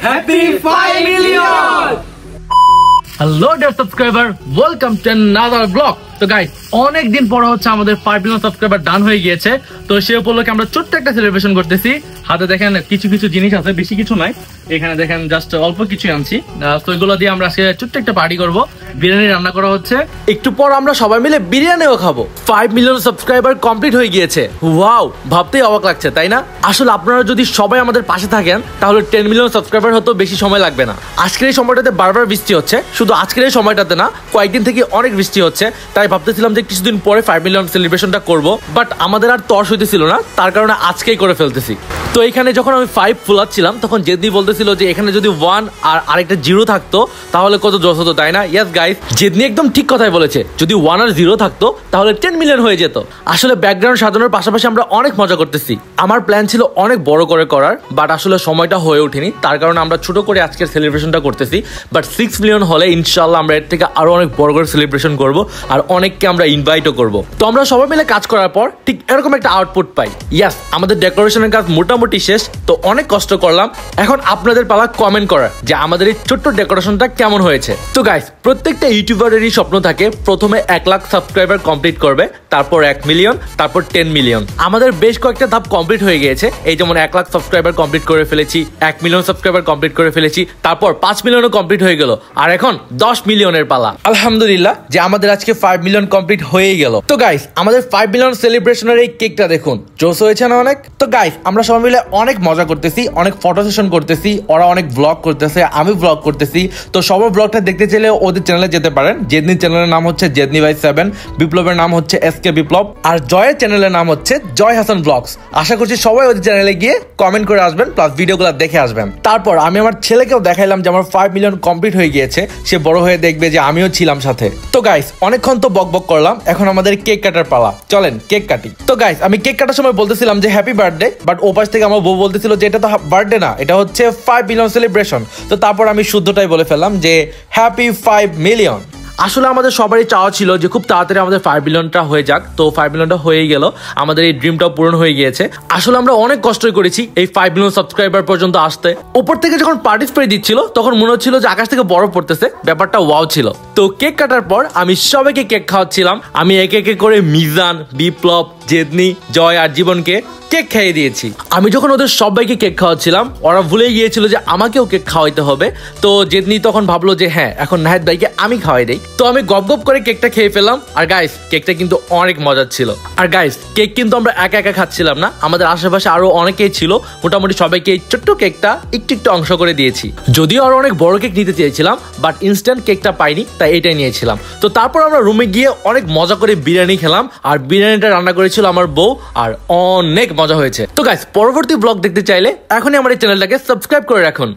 Happy 5 million! Hello dear subscriber, welcome to another vlog. তো guys অনেক দিন পর হচ্ছে আমাদের 5 মিলিয়ন সাবস্ক্রাইবার ডান হয়ে গিয়েছে। তো সেই উপলক্ষে আমরা ছোট্ট একটা সেলিব্রেশন করতেছি। হাতে দেখেন কিছু কিছু জিনিস আছে, বেশি কিছু নাই। এখানে দেখেন জাস্ট অল্প কিছু আনছি। তো এগুলো দিয়ে আমরা আজকে ছোট্ট একটা পার্টি করব। বিরিয়ানি রান্না করা হচ্ছে। একটু পর আমরা সবাই মিলে বিরিয়ানিও খাবো। 5 মিলিয়ন সাবস্ক্রাইবার কমপ্লিট হয়ে গিয়েছে। ওয়াও, ভাবতেই অবাক লাগছে, তাই না? আসলে আপনারা যদি সবাই আমাদের পাশে থাকেন তাহলে 10 মিলিয়ন সাবস্ক্রাইবার হতে বেশি সময় লাগবে না। আজকের এই সময়টাতে বারবার বৃষ্টি হচ্ছে, শুধু আজকের এই সময়টাতে না, কয়েকদিন থেকে অনেক বৃষ্টি হচ্ছে। তাই ভাবতেছিলাম যে কিছুদিন পরে 5 মিলিয়ন সেলিব্রেশনটা করব, বাট আমাদের আর তর্স হইতেছিল না, তার কারণে আজকেই করে ফেলতেছি। তো এখানে যখন আমি 5 ফুলাচ্ছিলাম তখন জেদনি বলতেছিল যে এখানে যদি 1 আর আরেকটা 0 থাকতো তাহলে কত জোশ হতো, তাই না? ইয়েস গাইস, জেদনি একদম ঠিক কথাই বলেছে। যদি 1 আর 0 থাকতো তাহলে 10 মিলিয়ন হয়ে যেত। আসলে ব্যাকগ্রাউন্ড সাজানোর পাশাপাশি আমরা অনেক মজা করতেছি। আমার প্ল্যান ছিল অনেক বড় করে করার, বাট আসলে সময়টা হয়ে ওঠেনি, তার কারণে আমরা ছোট করে আজকের সেলিব্রেশনটা করতেছি। বাট 6 মিলিয়ন হলে ইনশাআল্লাহ আমরা এর থেকে আরো অনেক বড় করে সেলিব্রেশন করব আর অনেককে আমরা ইনভাইটও করব। তো আমরা সবাই মিলে কাজ করার পর ঠিক এরকম একটা আউটপুট পাই। ইয়েস, আমাদের ডেকোরেশনের কাজ মোটামুটি শেষ। তো অনেক কষ্ট করলাম, এখন আপনাদের পালা কমেন্ট করার যে আমাদের এই ছোট্ট ডেকোরেশনটা কেমন হয়েছে। তো গাইস, প্রত্যেকটা ইউটিউবারেরই স্বপ্ন থাকে প্রথমে 1 লাখ সাবস্ক্রাইবার কমপ্লিট করবে, তারপর 1 মিলিয়ন, তারপর 10 মিলিয়ন। আমাদের বেশ কয়েকটা ধাপ কমপ্লিট হয়ে গিয়েছে। এই যেমন 1 লাখ সাবস্ক্রাইবার কমপ্লিট করে ফেলেছি, 1 মিলিয়ন সাবস্ক্রাইবার কমপ্লিট করে ফেলেছি, তারপর 5 মিলিয়নও কমপ্লিট হয়ে গেল, আর এখন 10 মিলিয়নের পালা। আলহামদুলিল্লাহ যে আমাদের আজকে 5 মিলিয়ন কমপ্লিট হয়েই গেল। তো গাইস, আমাদের 5 মিলিয়ন সেলিব্রেশনের এই কেকটা দেখুন, জোস হয়েছে না অনেক? তো গাইস, আমরা সবাই মিলে অনেক মজা করতেছি, অনেক ফটো সেশন করতেছি, ওরা অনেক ব্লগ করতেছে, আমি ব্লগ করতেছি। তো সবার ব্লগটা দেখতে চাইলে ওদের চ্যানেলে যেতে পারেন। জেদনির চ্যানেলের নাম হচ্ছে জেদনি ভাই 7, বিপ্লবের নাম হচ্ছে SK বিপ্লব, আর জয়ের চ্যানেলের নাম হচ্ছে জয় হাসান ব্লগস। আশা করছি সবাই ওদের চ্যানেলে গিয়ে কমেন্ট করে আসবেন, প্লাস ভিডিওগুলো দেখে আসবেন। তারপর আমি আমার ছেলেকেও দেখাইলাম যে আমার 5 মিলিয়ন কমপ্লিট হয়ে গিয়েছে, সে বড় হয়ে দেখবে যে আমিও ছিলাম সাথে। তো গাইস, অনেকক্ষণ তো বক করলাম, এখন আমাদের কেক কাটার পালা। চলেন কেক কাটি। তো গাইস, আমি কেক কাটার সময় বলতেছিলাম যে হ্যাপি বার্থডে, বাট ওপাশ থেকে আমার বউ বলতেছিল যে এটা তো বার্থডে না, এটা হচ্ছে 5 মিলিয়ন সেলিব্রেশন। তো তারপর আমি শুদ্ধটাই বলে ফেললাম যে হ্যাপি 5 মিলিয়ন। আসলে আমাদের সবারই চাওয়া ছিল যে খুব তাড়াতাড়ি আমাদের 5 মিলিয়নটা হয়ে যাক। তো 5 মিলিয়নটা হয়েই গেল, আমাদের এই ড্রিমটাও পূরণ হয়ে গিয়েছে। আসলে আমরা অনেক কষ্টই করেছি এই 5 মিলিয়ন সাবস্ক্রাইবার পর্যন্ত আসতে। উপর থেকে যখন পার্টি স্প্রে দিচ্ছিল তখন মনে হচ্ছিল যে আকাশ থেকে বরফ পড়তেছে, ব্যাপারটা ওয়াও ছিল। তো কেক কাটার পর আমি সবাইকে কেক খাওয়াচ্ছিলাম। আমি একে একে করে মিজান, বিপ্লব, জেদনি, জয় আর জীবনকে কেক খাইয়ে দিয়েছি। আমি যখন ওদের সবাইকে কেক খাওয়াচ্ছিলাম ওরা ভুলে গিয়েছিল যে আমাকেও কেক খাওয়াইতে হবে। তো জেদনি তখন ভাবলো যে হ্যাঁ, এখন নাহিদ ভাইকে আমি খাওয়াই দেই। তো আমি গপ গপ করে কেকটা খেয়ে ফেললাম। আর গাইস, কেকটা কিন্তু অনেক মজার ছিল। আর গাইস, কেক কিন্তু আমরা একা একা খাচ্ছিলাম না, আমাদের আশেপাশে আরো অনেকেই ছিল। মোটামুটি সবাইকে এই ছোট্ট কেকটা একটু একটু অংশ করে দিয়েছি। যদিও আরো অনেক বড় কেক নিতে চেয়েছিলাম, বাট ইনস্ট্যান্ট কেকটা পাইনি, তাই এটাই নিয়েছিলাম। তো তারপর আমরা রুমে গিয়ে অনেক মজা করে বিরিয়ানি খেলাম, আর বিরিয়ানিটা রান্না করেছিল আমার বউ, আর অনেক মজা হয়েছে। তো গাইস, পরবর্তী ব্লগ দেখতে চাইলে এখনই আমার এই চ্যানেলটাকে সাবস্ক্রাইব করে রাখুন।